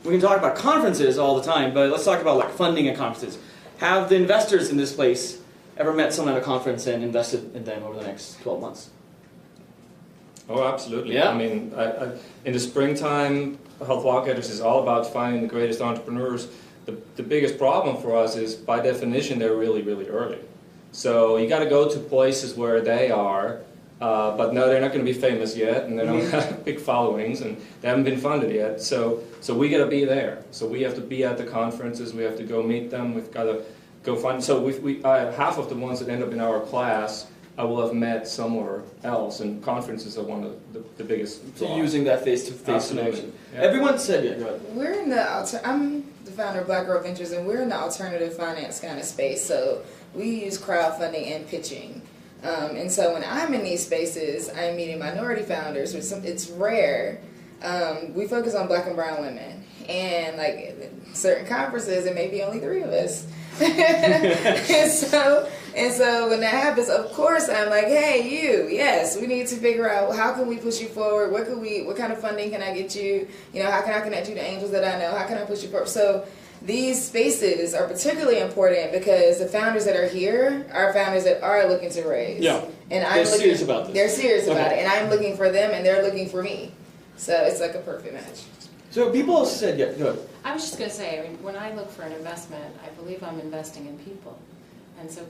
we can talk about conferences all the time, but let's talk about like funding at conferences. Have the investors in this place ever met someone at a conference and invested in them over the next 12 months? Oh, absolutely. Yeah. I mean, in the springtime, Health WildCatters is all about finding the greatest entrepreneurs. The biggest problem for us is, by definition, they're really, really early. So you got to go to places where they are, but no, they're not going to be famous yet, and they don't have big followings, and they haven't been funded yet. So we got to be there. So we have to be at the conferences. We have to go meet them. We've got to go find. So half of the ones that end up in our class, I will have met somewhere else, and conferences are one of the biggest. So using that face-to-face connection. Yeah. Everyone said, yeah, go ahead. We're in the, I'm the founder of Black Girl Ventures, and we're in the alternative finance kind of space. So we use crowdfunding and pitching. And so when I'm in these spaces, I'm meeting minority founders, which it's rare. We focus on Black and brown women. And like certain conferences, it may be only 3 of us. and so when that happens, of course I'm like, hey, yes, we need to figure out how can we push you forward, what kind of funding can I get you, how can I connect you to angels that I know, how can I push you forward. So these spaces are particularly important because the founders that are here are founders that are looking to raise. Yeah, and they're serious about this. They're serious about it, and I'm looking for them and they're looking for me. So it's like a perfect match. So people said, yeah, go ahead. I was just going to say, I mean, when I look for an investment, I believe I'm investing in people. And so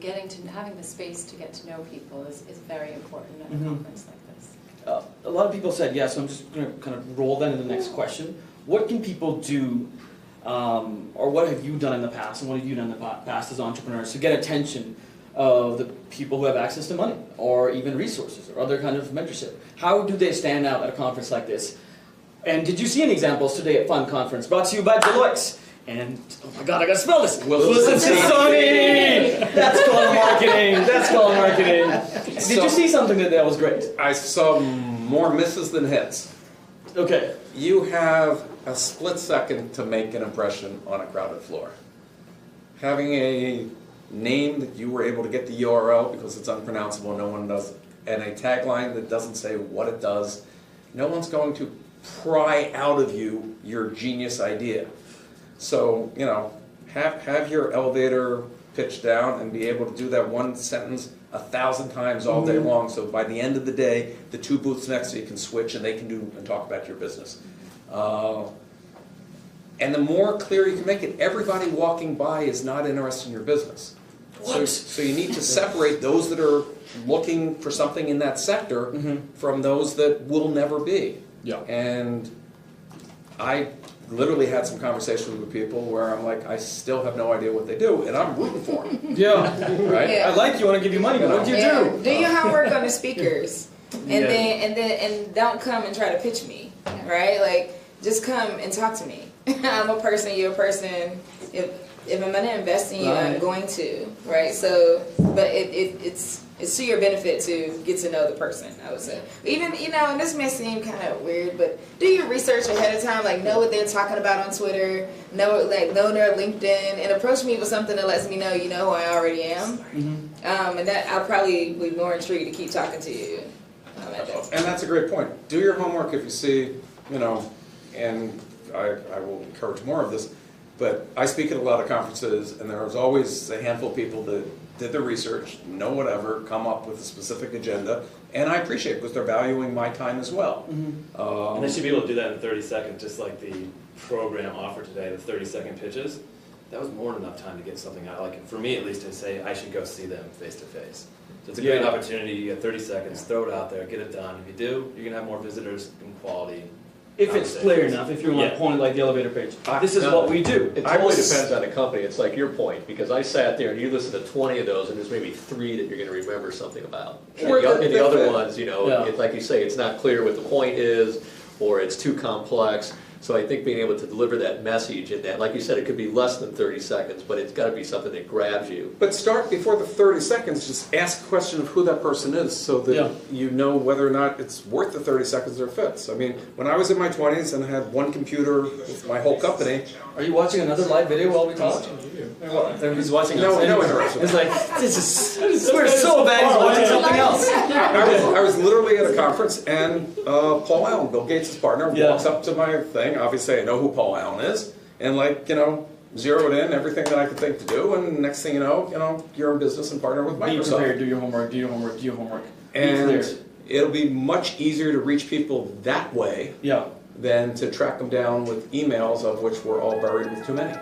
having the space to get to know people is very important at a conference like this. A lot of people said yes, so I'm just going to kind of roll that into the next question. What can people do, or what have you done in the past, and what have you done in the past as entrepreneurs to get attention of the people who have access to money, or even resources, or other kind of mentorship? How do they stand out at a conference like this? And did you see any examples today at Fund Conference, brought to you by Deloitte? And, oh my God, I gotta spell this. Wilson Sonsini! That's called marketing. That's called marketing. Did you see something that was great? I saw more misses than hits. Okay. You have a split second to make an impression on a crowded floor. Having a name that you were able to get the URL because it's unpronounceable, no one does, and a tagline that doesn't say what it does, no one's going to pry out of you your genius idea. So, have your elevator pitch down and be able to do that one sentence 1,000 times all day long. So by the end of the day, the 2 booths next to you can switch and they can do and talk about your business. And the more clear you can make it, everybody walking by is not interested in your business. So you need to separate those that are looking for something in that sector from those that will never be. Yeah. And I literally had some conversations with people where I'm like, I still have no idea what they do, and I'm rooting for them. Yeah. Right? Yeah. I like you, want to give you money, but what do you do? Do your homework on the speakers, and don't come and try to pitch me, right? Like, just come and talk to me. I'm a person, you're a person. If I'm going to invest in you, I'm going to, right? So, but it's to your benefit to get to know the person, I would say. Even, and this may seem kind of weird, but do your research ahead of time, like know what they're talking about on Twitter, know their LinkedIn, and approach me with something that lets me know you know who I already am. And that I'll probably be more intrigued to keep talking to you. And that's a great point. Do your homework if you see, and I will encourage more of this, but I speak at a lot of conferences, and there's always a handful of people that did the research, know whatever, come up with a specific agenda, and I appreciate it because they're valuing my time as well. And they should be able to do that in 30 seconds, just like the program offered today, the 30-second pitches. That was more than enough time to get something out. Like, for me at least, to say I should go see them face to face. So it's a great opportunity. You get 30 seconds, throw it out there, get it done. If you do, you're going to have more visitors and quality. If it's clear enough, if you're on a point like the elevator page, this is what we do. It totally depends on the company. It's like your point, because I sat there and you listen to 20 of those, and there's maybe 3 that you're going to remember something about. And the other ones, it's like you say, it's not clear what the point is, or it's too complex. So I think being able to deliver that message and that, like you said, it could be less than 30 seconds, but it's got to be something that grabs you. But start before the 30 seconds, just ask a question of who that person is so that you know whether or not it's worth the 30 seconds or fits. I mean, when I was in my 20s and had one computer with my whole company. Are you watching another live video while we talk? He's watching no interruption. It's like, we're so bad he's watching something else. I was literally at a conference, and Paul Allen, Bill Gates' partner, walks up to my thing thing. Obviously, I know who Paul Allen is, and zeroed in everything that I could think to do, and next thing you know, you're in business and partner with Microsoft. Be prepared, do your homework, do your homework, do your homework. And it'll be much easier to reach people that way than to track them down with emails, of which we're all buried with too many.